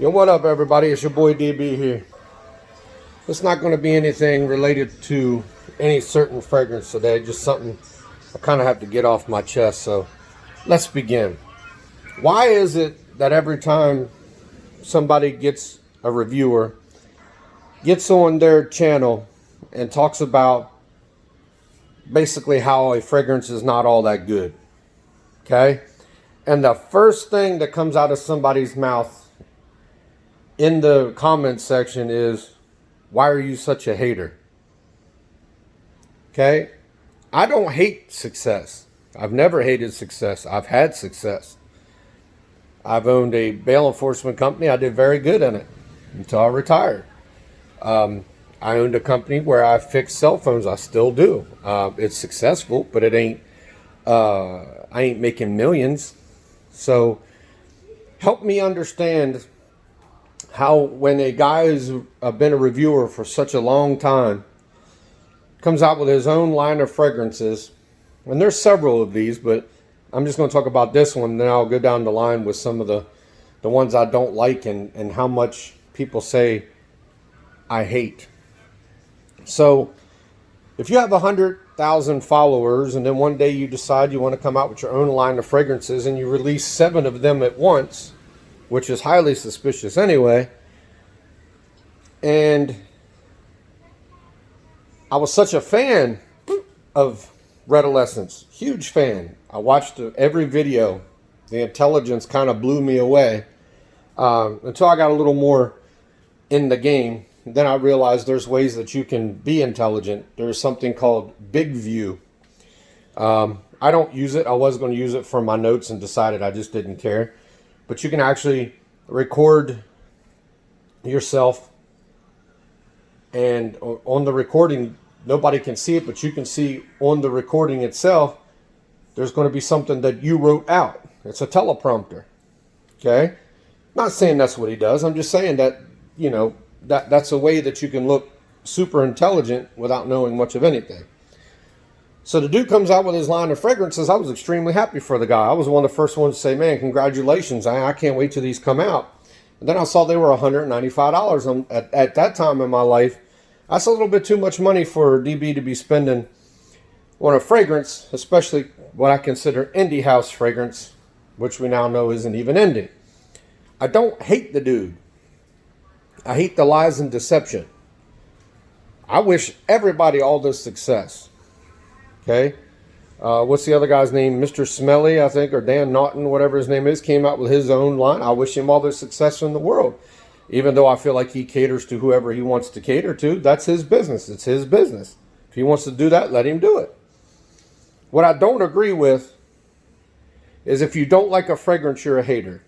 Yo, what up, everybody? It's your boy DB here. It's not going to be anything related to any certain fragrance today, just something I kind of have to get off my chest. So let's begin. Why is it that every time somebody gets a reviewer, gets on their channel and talks about basically how a fragrance is not all that good, okay? And the first thing that comes out of somebody's mouth in the comments section is, why are you such a hater? Okay? I don't hate success. I've never hated success. I've had success. I've owned a bail enforcement company. I did very good in it until I retired. I owned a company where I fixed cell phones. I still do. It's successful, but it ain't. I ain't making millions. So help me understand how when a guy who's been a reviewer for such a long time comes out with his own line of fragrances, and there's several of these, but I'm just going to talk about this one, then I'll go down the line with some of the ones I don't like and how much people say I hate. So if you have 100,000 followers and then one day you decide you want to come out with your own line of fragrances and you release 7 of them at once, which is highly suspicious anyway. And I was such a fan of Redolescence, huge fan. I watched every video. The intelligence kind of blew me away until I got a little more in the game. Then I realized there's ways that you can be intelligent. There's something called Big View. I don't use it. I was going to use it for my notes and decided I just didn't care. But you can actually record yourself, and on the recording, nobody can see it, but you can see on the recording itself, there's going to be something that you wrote out. It's a teleprompter. Okay? Not saying that's what he does. I'm just saying that, you know, that's a way that you can look super intelligent without knowing much of anything. So the dude comes out with his line of fragrances. I was extremely happy for the guy. I was one of the first ones to say, man, congratulations. I can't wait till these come out. And then I saw they were $195 at that time in my life. That's a little bit too much money for DB to be spending on a fragrance, especially what I consider indie house fragrance, which we now know isn't even indie. I don't hate the dude. I hate the lies and deception. I wish everybody all this success. Okay, what's the other guy's name? Mr. Smelly, I think, or Dan Naughton, whatever his name is, came out with his own line. I wish him all the success in the world. Even though I feel like he caters to whoever he wants to cater to, that's his business. It's his business. If he wants to do that, let him do it. What I don't agree with is if you don't like a fragrance, you're a hater.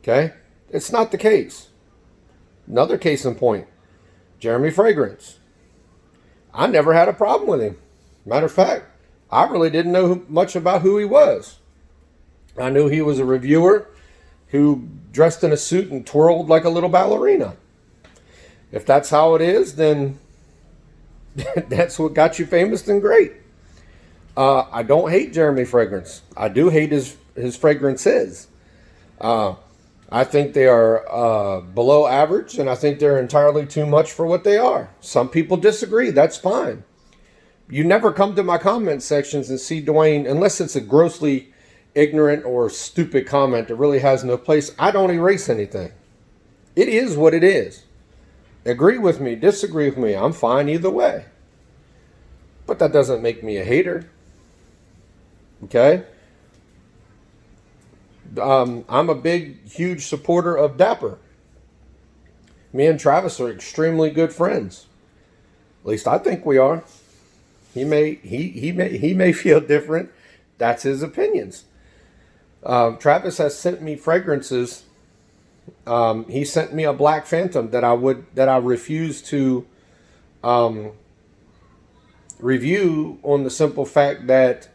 Okay? It's not the case. Another case in point, Jeremy Fragrance. I never had a problem with him. Matter of fact, I really didn't know much about who he was. I knew he was a reviewer who dressed in a suit and twirled like a little ballerina. If that's how it is, then that's what got you famous, then great. I don't hate Jeremy Fragrance. I do hate his fragrances. I think they are below average, and I think they're entirely too much for what they are. Some people disagree. That's fine. You never come to my comment sections and see Dwayne, unless it's a grossly ignorant or stupid comment that really has no place. I don't erase anything. It is what it is. Agree with me, disagree with me. I'm fine either way. But that doesn't make me a hater. Okay? I'm a big, huge supporter of Dapper. Me and Travis are extremely good friends. At least I think we are. He may feel different. That's his opinions. Travis has sent me fragrances. He sent me a Black Phantom that I refuse to review on the simple fact that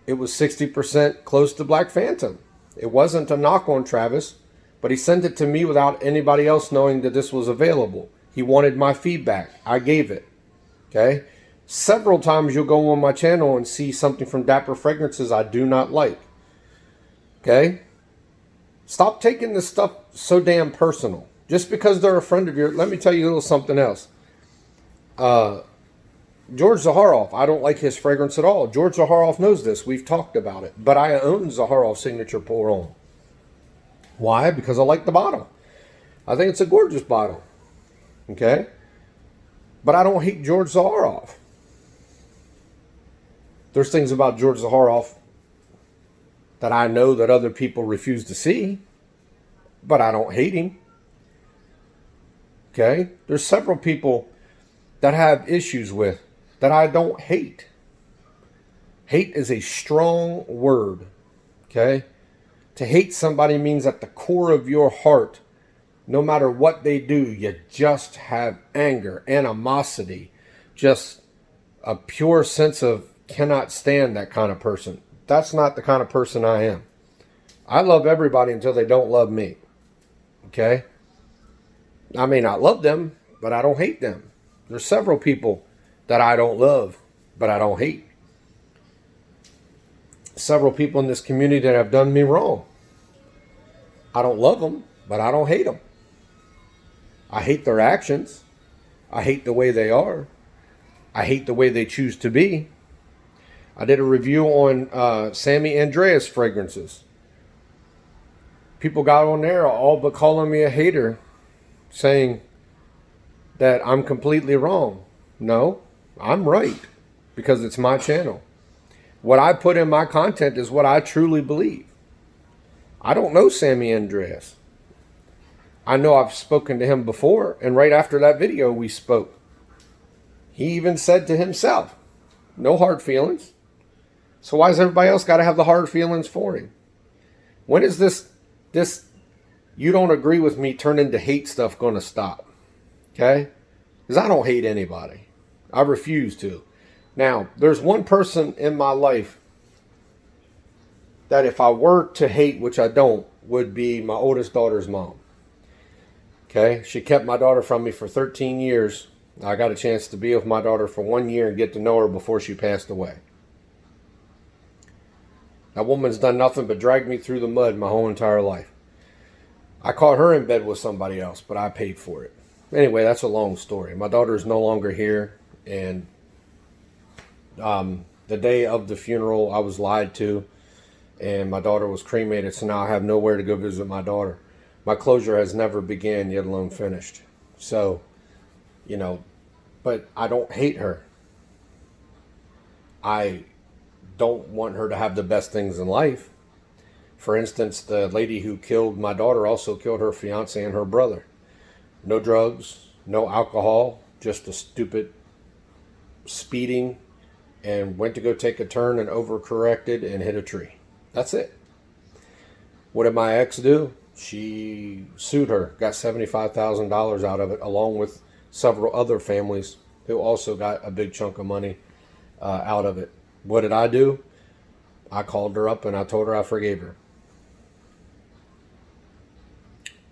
it was 60% close to Black Phantom. It wasn't a knock on Travis, but he sent it to me without anybody else knowing that this was available. He wanted my feedback. I gave it. Okay? Several times you'll go on my channel and see something from Dapper Fragrances I do not like. Okay? Stop taking this stuff so damn personal. Just because they're a friend of yours. Let me tell you a little something else. George Zaharoff, I don't like his fragrance at all. George Zaharoff knows this. We've talked about it. But I own Zaharoff Signature Pour On. Why? Because I like the bottle. I think it's a gorgeous bottle. Okay? But I don't hate George Zaharoff. There's things about George Zaharoff that I know that other people refuse to see. But I don't hate him. Okay? There's several people that have issues with that I don't hate. Hate is a strong word. Okay? To hate somebody means at the core of your heart, no matter what they do, you just have anger, animosity, just a pure sense of cannot stand that kind of person. That's not the kind of person I am. I love everybody until they don't love me. Okay? I may not love them, but I don't hate them. There's several people that I don't love, but I don't hate. Several people in this community that have done me wrong. I don't love them, but I don't hate them. I hate their actions. I hate the way they are. I hate the way they choose to be. I did a review on Sammy Andreas fragrances. People got on there all but calling me a hater, saying that I'm completely wrong. No, I'm right, because it's my channel. What I put in my content is what I truly believe. I don't know Sammy Andreas. I know I've spoken to him before, and right after that video we spoke. He even said to himself, no hard feelings. So why does everybody else got to have the hard feelings for him? When is this you don't agree with me turn into hate stuff going to stop? Okay? Because I don't hate anybody. I refuse to. Now, there's one person in my life that if I were to hate, which I don't, would be my oldest daughter's mom. Okay? She kept my daughter from me for 13 years. I got a chance to be with my daughter for 1 year and get to know her before she passed away. That woman's done nothing but drag me through the mud my whole entire life. I caught her in bed with somebody else, but I paid for it. Anyway, that's a long story. My daughter is no longer here, and the day of the funeral, I was lied to, and my daughter was cremated, so now I have nowhere to go visit my daughter. My closure has never began, yet alone finished. So, you know, but I don't hate her. I don't want her to have the best things in life. For instance, the lady who killed my daughter also killed her fiance and her brother. No drugs, no alcohol, just a stupid speeding, and went to go take a turn and overcorrected and hit a tree. That's it. What did my ex do? She sued her, got $75,000 out of it, along with several other families who also got a big chunk of money out of it. What did I do? I called her up and I told her I forgave her.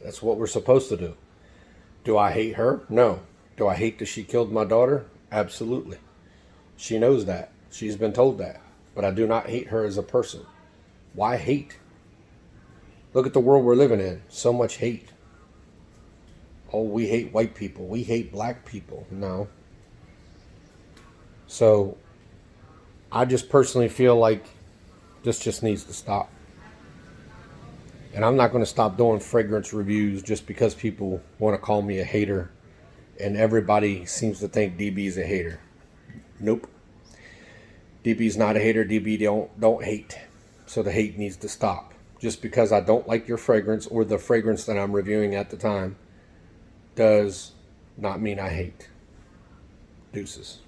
That's what we're supposed to do. Do I hate her? No. Do I hate that she killed my daughter? Absolutely. She knows that. She's been told that. But I do not hate her as a person. Why hate? Look at the world we're living in. So much hate. Oh, we hate white people. We hate black people. No. So, I just personally feel like this just needs to stop. And I'm not going to stop doing fragrance reviews just because people want to call me a hater. And everybody seems to think DB's a hater. Nope. DB's not a hater. DB don't hate. So the hate needs to stop. Just because I don't like your fragrance or the fragrance that I'm reviewing at the time does not mean I hate. Deuces.